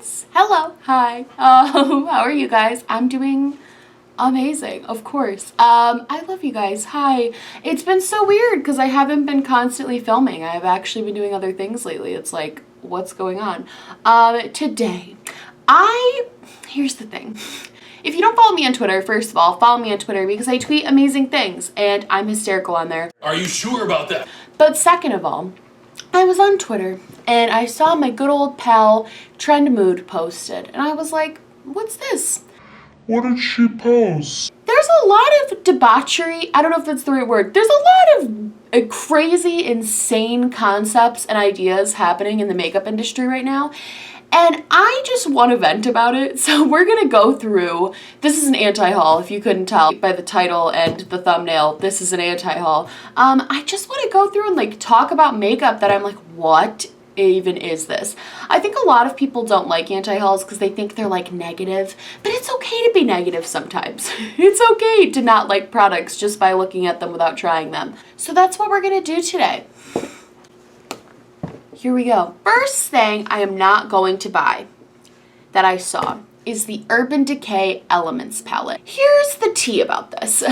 guys. Hello. Hi. How are you guys? I'm doing amazing, of course. I love you guys. Hi. It's been so weird because I haven't been constantly filming. I've actually been doing other things lately. It's like, what's going on? Today, here's the thing. If you don't follow me on Twitter, first of all, follow me on Twitter because I tweet amazing things and I'm hysterical on there. Are you sure about that? But second of all, I was on Twitter and I saw my good old pal Trend Mood posted and I was like, what's this? What did she post? There's a lot of debauchery. I don't know if that's the right word. There's a lot of crazy, insane concepts and ideas happening in the makeup industry right now. And I just want to vent about it. So we're going to go through, this is an anti-haul, if you couldn't tell by the title and the thumbnail, this is an anti-haul. I just want to go through and like talk about makeup that I'm like, what even is this? I think a lot of people don't like anti-hauls because they think they're like negative, but it's okay to be negative sometimes. It's okay to not like products just by looking at them without trying them. So that's what we're going to do today. Here we go. First thing I am not going to buy that I saw is the Urban Decay Elements palette. Here's the tea about this.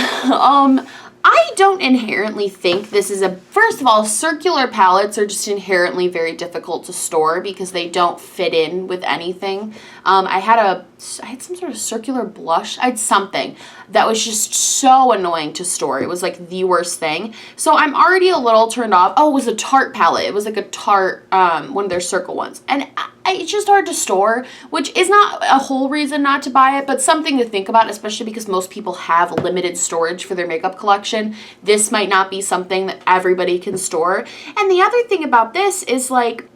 I don't inherently think this is first of all, circular palettes are just inherently very difficult to store because they don't fit in with anything. I had some sort of circular blush. I had something that was just so annoying to store. It was like the worst thing. So I'm already a little turned off. Oh, it was a Tarte palette. It was like a Tarte, one of their circle ones. And it's just hard to store, which is not a whole reason not to buy it, but something to think about, especially because most people have limited storage for their makeup collection. This might not be something that everybody can store. And the other thing about this is like,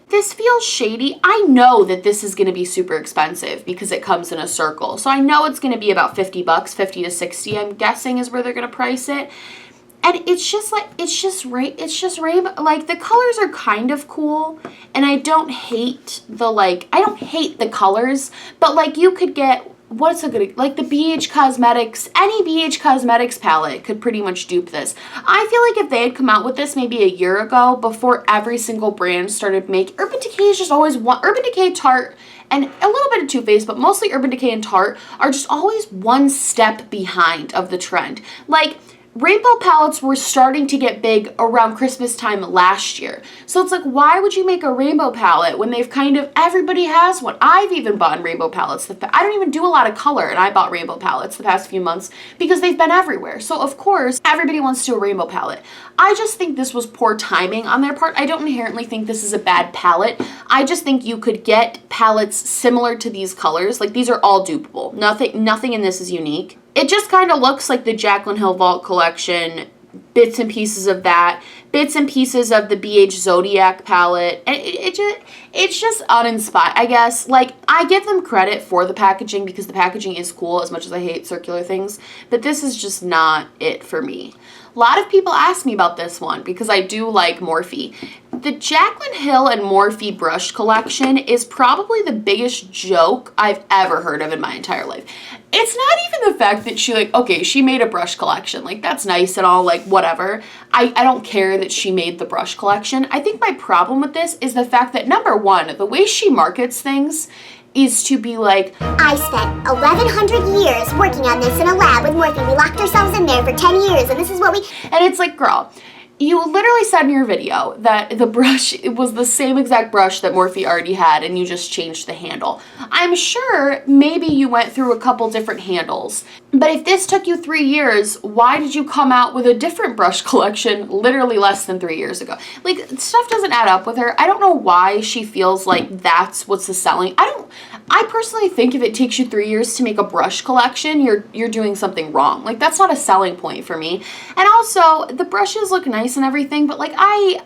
this feels shady. I know that this is going to be super expensive because it comes in a circle. So I know it's going to be about 50 bucks, 50 to 60, I'm guessing is where they're going to price it. And it's just like, it's just rainbow. Like the colors are kind of cool and I don't hate the colors, but like you could get, what's a good, like the BH Cosmetics, any BH Cosmetics palette could pretty much dupe this. I feel like if they had come out with this maybe a year ago before every single brand started making, Urban Decay is just always one, Urban Decay, Tarte, and a little bit of Too Faced, but mostly Urban Decay and Tarte are just always one step behind of the trend. Like, rainbow palettes were starting to get big around Christmas time last year. So it's like, why would you make a rainbow palette when they've everybody has one? I've even bought rainbow palettes. I don't even do a lot of color and I bought rainbow palettes the past few months because they've been everywhere. So of course, everybody wants to do a rainbow palette. I just think this was poor timing on their part. I don't inherently think this is a bad palette. I just think you could get palettes similar to these colors. Like these are all dupable. Nothing in this is unique. It just kind of looks like the Jaclyn Hill Vault collection, bits and pieces of that, bits and pieces of the BH Zodiac palette. And it's just uninspired, I guess. Like, I give them credit for the packaging because the packaging is cool as much as I hate circular things, but this is just not it for me. A lot of people ask me about this one because I do like Morphe. The Jaclyn Hill and Morphe brush collection is probably the biggest joke I've ever heard of in my entire life. It's not even the fact that she made a brush collection. Like, that's nice and all, like, whatever. I don't care that she made the brush collection. I think my problem with this is the fact that, number one, the way she markets things is to be like, I spent 1,100 years working on this in a lab with Morphe. We locked ourselves in there for 10 years, and this is what we... And it's like, girl, you literally said in your video that the brush, it was the same exact brush that Morphe already had and you just changed the handle. I'm sure maybe you went through a couple different handles, but if this took you 3 years, why did you come out with a different brush collection literally less than 3 years ago? Like, stuff doesn't add up with her. I don't know why she feels like that's what's the selling. I personally think if it takes you 3 years to make a brush collection, you're doing something wrong. Like, that's not a selling point for me. And also, the brushes look nice and everything, but like I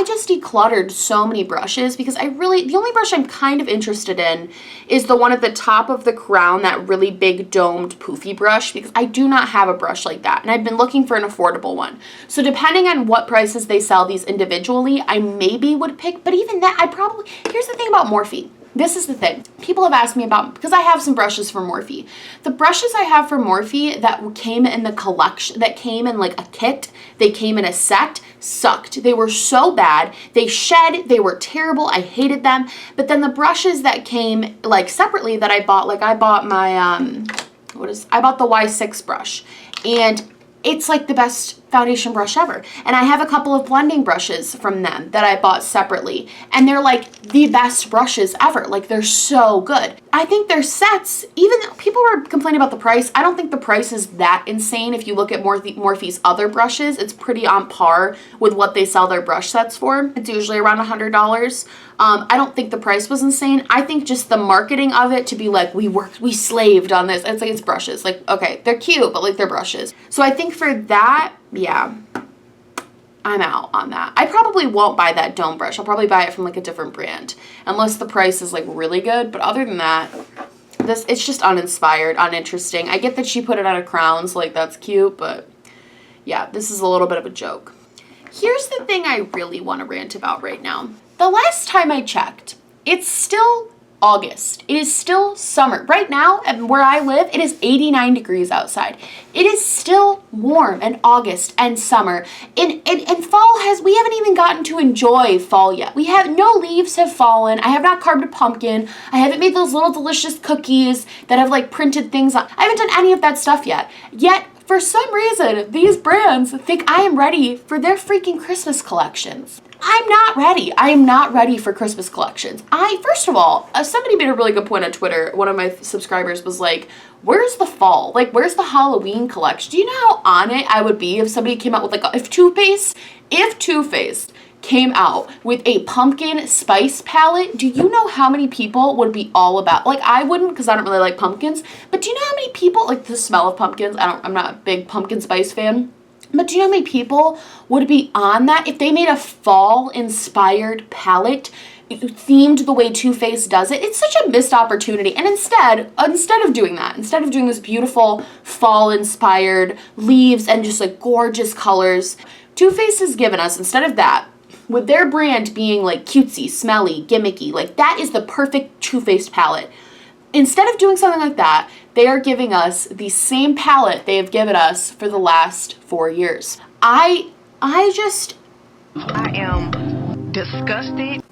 just decluttered so many brushes because the only brush I'm kind of interested in is the one at the top of the crown, that really big domed poofy brush, because I do not have a brush like that and I've been looking for an affordable one. So depending on what prices they sell these individually, I maybe would pick, but even that, here's the thing about Morphe. This is the thing. People have asked me about, because I have some brushes from Morphe. The brushes I have from Morphe that came in the collection, that came in like a kit, they came in a set, sucked. They were so bad. They shed. They were terrible. I hated them. But then the brushes that came like separately that I bought, like I bought my, I bought the Y6 brush. And it's like the best foundation brush ever. And I have a couple of blending brushes from them that I bought separately. And they're like the best brushes ever. Like they're so good. I think their sets, even though people were complaining about the price, I don't think the price is that insane. If you look at Morphe's other brushes, it's pretty on par with what they sell their brush sets for. It's usually around $100. I don't think the price was insane. I think just the marketing of it to be like, we slaved on this. It's like, it's brushes. Like, okay, they're cute, but like they're brushes. So I think for that, yeah, I'm out on that. I probably won't buy that dome brush. I'll probably buy it from like a different brand unless the price is like really good. But other than that, it's just uninspired, uninteresting. I get that she put it on a crown, so like that's cute, but yeah, this is a little bit of a joke. Here's the thing I really want to rant about right now. The last time I checked, it's still August. It is still summer. Right now, where I live, it is 89 degrees outside. It is still warm in August and summer. And fall we haven't even gotten to enjoy fall yet. No leaves have fallen. I have not carved a pumpkin. I haven't made those little delicious cookies that have like printed things on. I haven't done any of that stuff yet. Yet, for some reason, these brands think I am ready for their freaking Christmas collections. I'm not ready. I am not ready for Christmas collections. First of all, somebody made a really good point on Twitter. One of my subscribers was like, where's the fall? Like, where's the Halloween collection? Do you know how on it I would be if somebody came out with like, if Too Faced came out with a pumpkin spice palette, do you know how many people would be all about, like I wouldn't because I don't really like pumpkins, but do you know how many people, like the smell of pumpkins, I'm not a big pumpkin spice fan. But do you know how many people would be on that if they made a fall-inspired palette themed the way Too Faced does it? It's such a missed opportunity. And instead of doing that, instead of doing this beautiful fall-inspired leaves and just like gorgeous colors, Too Faced has given us, instead of that, with their brand being like cutesy, smelly, gimmicky, like that is the perfect Too Faced palette. Instead of doing something like that, they are giving us the same palette they have given us for the last 4 years. I am disgusted.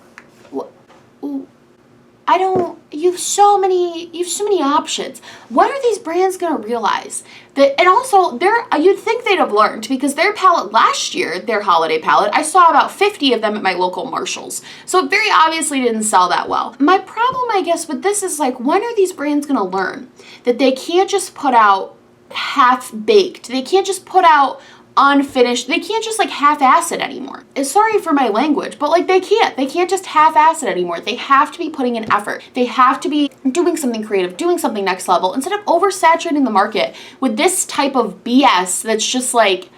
You have so many options. What are these brands gonna realize? And also, you'd think they'd have learned, because their palette last year, their holiday palette, I saw about 50 of them at my local Marshalls. So it very obviously didn't sell that well. My problem, I guess, with this is like, when are these brands gonna learn that they can't just put out half-baked? They can't just put out unfinished. They can't just like half-ass it anymore. Sorry for my language, but like they can't just half-ass it anymore. They have to be putting in effort. They have to be doing something creative, doing something next level, instead of oversaturating the market with this type of BS that's just like,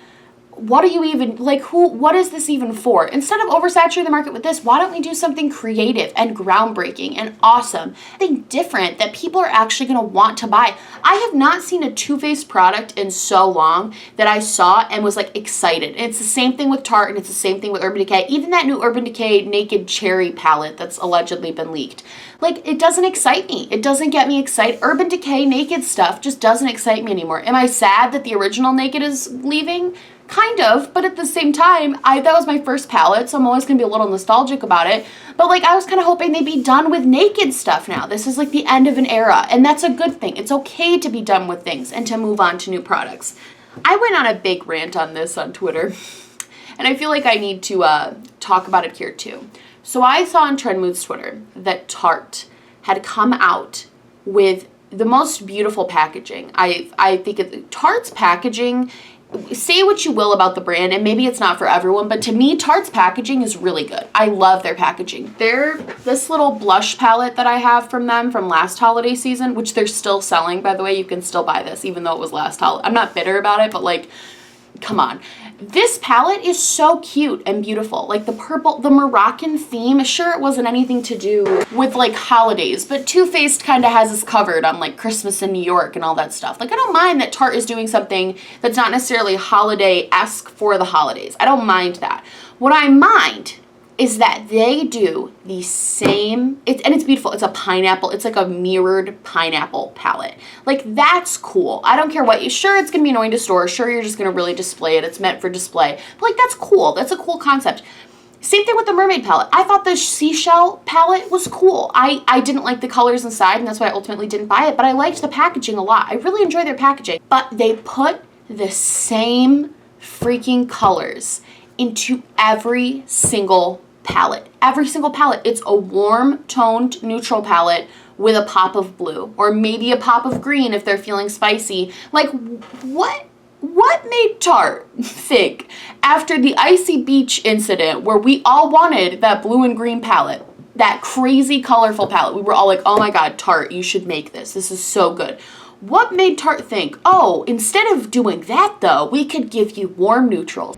what are you even, like, what is this even for? Instead of oversaturating the market with this, why don't we do something creative and groundbreaking and awesome, something different that people are actually going to want to buy? I have not seen a Too Faced product in so long that I saw and was like excited. And it's the same thing with Tarte, and it's the same thing with Urban Decay. Even that new Urban Decay Naked Cherry palette that's allegedly been leaked. Like, it doesn't excite me. It doesn't get me excited. Urban Decay Naked stuff just doesn't excite me anymore. Am I sad that the original Naked is leaving? Kind of, but at the same time, that was my first palette, so I'm always gonna be a little nostalgic about it. But like, I was kind of hoping they'd be done with Naked stuff now. This is like the end of an era, and that's a good thing. It's okay to be done with things and to move on to new products. I went on a big rant on this on Twitter, and I feel like I need to talk about it here too. So I saw on Trend Mood's Twitter that Tarte had come out with the most beautiful packaging. I think Tarte's packaging, say what you will about the brand, and maybe it's not for everyone, but to me, Tarte's packaging is really good. I love their packaging. This little blush palette that I have from them from last holiday season, which they're still selling, by the way, you can still buy this, even though it was last holiday. I'm not bitter about it, but like, come on. This palette is so cute and beautiful. Like the purple, the Moroccan theme, sure it wasn't anything to do with like holidays, but Too Faced kind of has us covered on like Christmas in New York and all that stuff. Like I don't mind that Tarte is doing something that's not necessarily holiday-esque for the holidays. I don't mind that. What I mind is that they do the same, and it's beautiful. It's a pineapple. It's like a mirrored pineapple palette. Like, that's cool. I don't care what, sure, it's going to be annoying to store. Sure, you're just going to really display it. It's meant for display. But, like, that's cool. That's a cool concept. Same thing with the mermaid palette. I thought the seashell palette was cool. I didn't like the colors inside, and that's why I ultimately didn't buy it, but I liked the packaging a lot. I really enjoy their packaging. But they put the same freaking colors into every single palette. Every single palette. It's a warm toned neutral palette with a pop of blue, or maybe a pop of green if they're feeling spicy. Like, what made Tarte think, after the Icy Beach incident where we all wanted that blue and green palette, that crazy colorful palette, we were all like, oh my god, Tarte, you should make this. This is so good. What made Tarte think, oh, instead of doing that though, we could give you warm neutrals?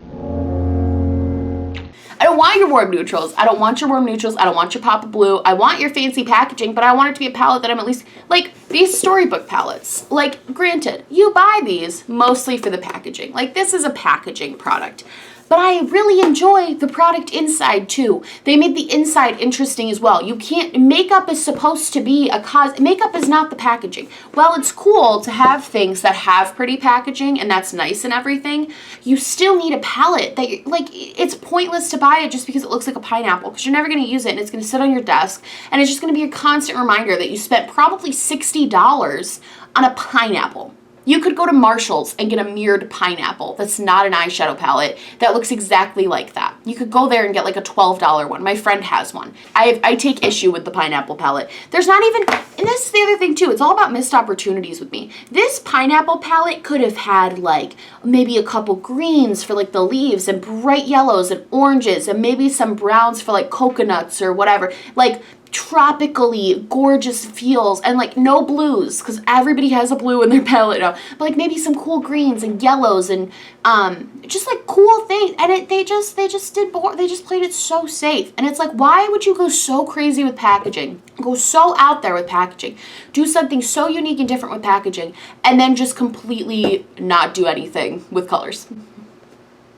I don't want your warm neutrals. I don't want your warm neutrals. I don't want your pop of blue. I want your fancy packaging, but I want it to be a palette that I'm at least, like, these storybook palettes. Like, granted, you buy these mostly for the packaging. Like, this is a packaging product. But I really enjoy the product inside too. They made the inside interesting as well. You can't, makeup is supposed to be makeup is not the packaging. Well, it's cool to have things that have pretty packaging and that's nice and everything. You still need a palette that, like, it's pointless to buy it just because it looks like a pineapple, because you're never gonna use it and it's gonna sit on your desk and it's just gonna be a constant reminder that you spent probably $60 on a pineapple. You could go to Marshall's and get a mirrored pineapple that's not an eyeshadow palette that looks exactly like that. You could go there and get like a $12 one. My friend has one. I take issue with the pineapple palette. There's not even, and this is the other thing too, it's all about missed opportunities with me. This pineapple palette could have had like maybe a couple greens for like the leaves and bright yellows and oranges and maybe some browns for like coconuts or whatever. Like, tropically gorgeous feels, and like no blues, because everybody has a blue in their palette now, but like maybe some cool greens and yellows and just like cool things. And they just played it so safe. And it's like, why would you go so crazy with packaging, go so out there with packaging, do something so unique and different with packaging, and then just completely not do anything with colors?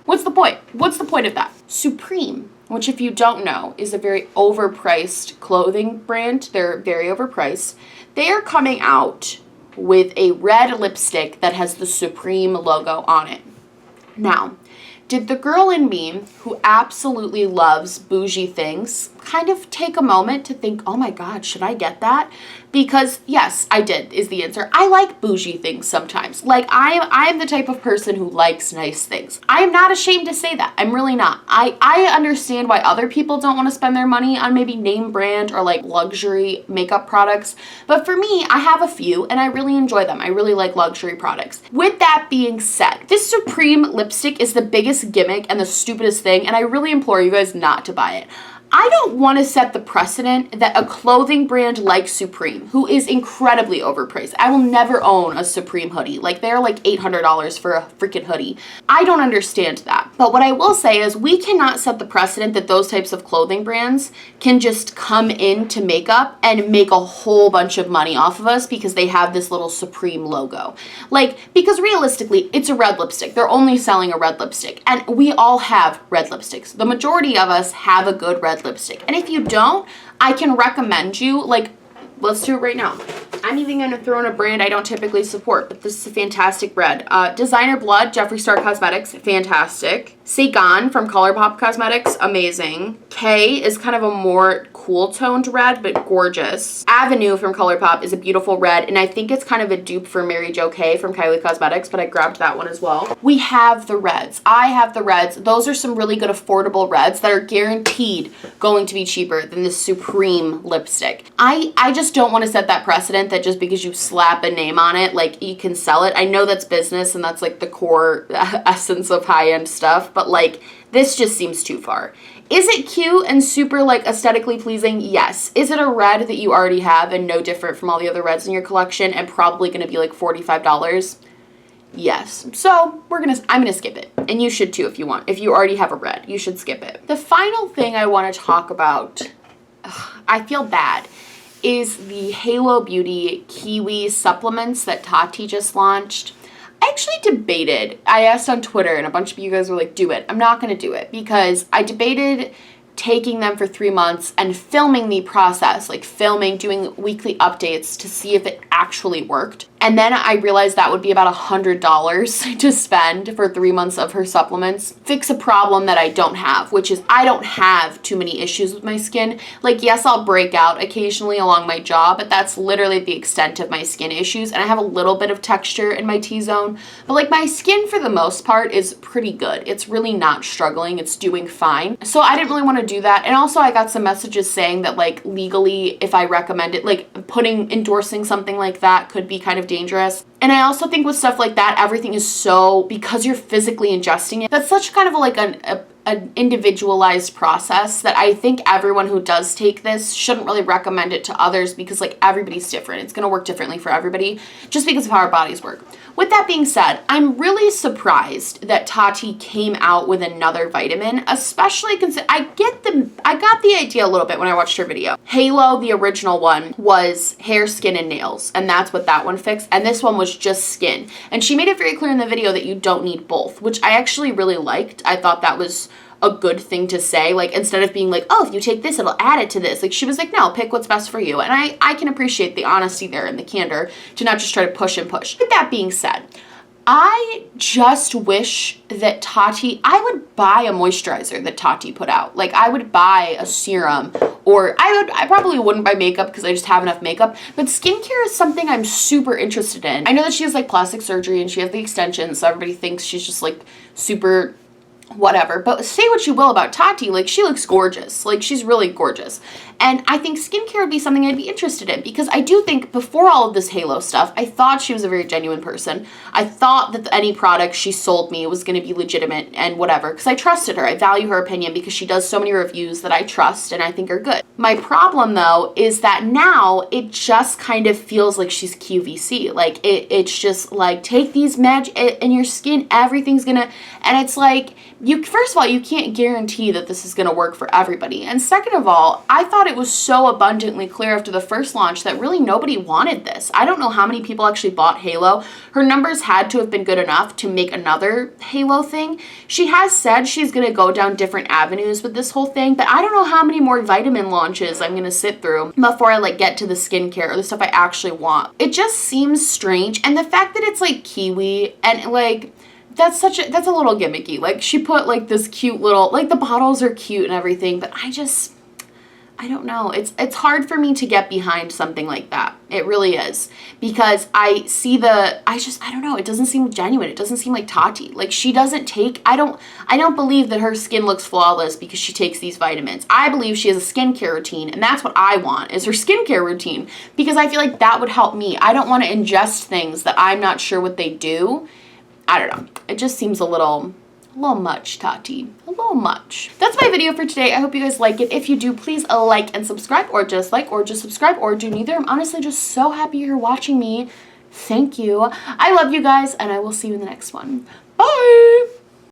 What's the point? What's the point of that? Supreme, which, if you don't know, is a very overpriced clothing brand. They're very overpriced. They are coming out with a red lipstick that has the Supreme logo on it. Now, did the girl in me, who absolutely loves bougie things, kind of take a moment to think, oh my god, should I get that? Because yes, I did, is the answer. I like bougie things sometimes. Like, I'm the type of person who likes nice things. I am not ashamed to say that. I'm really not. I understand why other people don't want to spend their money on maybe name brand or like luxury makeup products. But for me, I have a few and I really enjoy them. I really like luxury products. With that being said, this Supreme lipstick is the biggest gimmick and the stupidest thing, and I really implore you guys not to buy it. I don't want to set the precedent that a clothing brand like Supreme, who is incredibly overpriced, I will never own a Supreme hoodie. Like, they're like $800 for a freaking hoodie. I don't understand that. But what I will say is we cannot set the precedent that those types of clothing brands can just come into makeup and make a whole bunch of money off of us because they have this little Supreme logo. Like, because realistically, it's a red lipstick. They're only selling a red lipstick. And we all have red lipsticks. The majority of us have a good red lipstick. And if you don't, I can recommend you, like, let's do it right now. I'm even going to throw in a brand I don't typically support, but this is a fantastic red. Designer Blood, Jeffree Star Cosmetics, fantastic. Saigon from ColourPop Cosmetics, amazing. K is kind of a more cool toned red, but gorgeous. Avenue from ColourPop is a beautiful red, and I think it's kind of a dupe for Mary Jo K from Kylie Cosmetics, but I grabbed that one as well. We have the reds. I have the reds. Those are some really good affordable reds that are guaranteed going to be cheaper than the Supreme lipstick. I just don't want to set that precedent that just because you slap a name on it, like, you can sell it. I know that's business and that's like the core essence of high-end stuff, but like, this just seems too far. Is it cute and super like aesthetically pleasing? Yes. Is it a red that you already have and no different from all the other reds in your collection and probably going to be like $45? Yes. So I'm gonna skip it, and you should too if you want. If you already have a red, you should skip it. The final thing I want to talk about, I feel bad, is the Halo Beauty Kiwi supplements that Tarte just launched. I actually debated. I asked on Twitter and a bunch of you guys were like, do it. I'm not going to do it because I debated taking them for 3 months and filming the process, like filming, doing weekly updates to see if it actually worked. And then I realized that would be about $100 to spend for 3 months of her supplements. Fix a problem that I don't have, which is I don't have too many issues with my skin. Like, yes, I'll break out occasionally along my jaw, but that's literally the extent of my skin issues. And I have a little bit of texture in my T-zone, but like my skin for the most part is pretty good. It's really not struggling. It's doing fine. So I didn't really want to do that. And also I got some messages saying that like legally, if I recommend it, like endorsing something like that could be kind of dangerous. And I also think with stuff like that, everything is so, because you're physically ingesting it, that's such kind of like an individualized process that I think everyone who does take this shouldn't really recommend it to others, because like everybody's different. It's going to work differently for everybody just because of how our bodies work. With that being said, I'm really surprised that Tarte came out with another vitamin, especially considering I got the idea a little bit when I watched her video. Halo, the original one, was hair, skin, and nails, and that's what that one fixed. And this one was just skin. And she made it very clear in the video that you don't need both, which I actually really liked. I thought that was a good thing to say. Like, instead of being like, oh, if you take this, it'll add it to this. Like, she was like, no, pick what's best for you. And I can appreciate the honesty there and the candor to not just try to push and push. With that being said, I just wish that I would buy a moisturizer that Tarte put out. Like, I would buy a serum, or I probably wouldn't buy makeup because I just have enough makeup, but skincare is something I'm super interested in. I know that she has like plastic surgery and she has the extensions, so everybody thinks she's just like super whatever, but say what you will about Tarte, like she looks gorgeous. Like, she's really gorgeous. And I think skincare would be something I'd be interested in, because I do think before all of this Halo stuff, I thought she was a very genuine person. I thought that any product she sold me was going to be legitimate and whatever, because I trusted her. I value her opinion because she does so many reviews that I trust and I think are good. My problem though is that now it just kind of feels like she's QVC. Like it's just like, take these magic in your skin, everything's gonna, and it's like, first of all, you can't guarantee that this is going to work for everybody. And second of all, I thought it was so abundantly clear after the first launch that really nobody wanted this. I don't know how many people actually bought Halo. Her numbers had to have been good enough to make another Halo thing. She has said she's going to go down different avenues with this whole thing, but I don't know how many more vitamin launches I'm going to sit through before I like get to the skincare or the stuff I actually want. It just seems strange. And the fact that it's like kiwi and like, that's a little gimmicky. Like, she put like this cute little, like the bottles are cute and everything, but I don't know. It's hard for me to get behind something like that. It really is, because I see I don't know. It doesn't seem genuine. It doesn't seem like Tarte. Like, she doesn't take, I don't believe that her skin looks flawless because she takes these vitamins. I believe she has a skincare routine, and that's what I want, is her skincare routine, because I feel like that would help me. I don't want to ingest things that I'm not sure what they do. I don't know. It just seems a little much, Tarte. A little much. That's my video for today. I hope you guys like it. If you do, please like and subscribe, or just subscribe, or do neither. I'm honestly just so happy you're watching me. Thank you. I love you guys, and I will see you in the next one. Bye!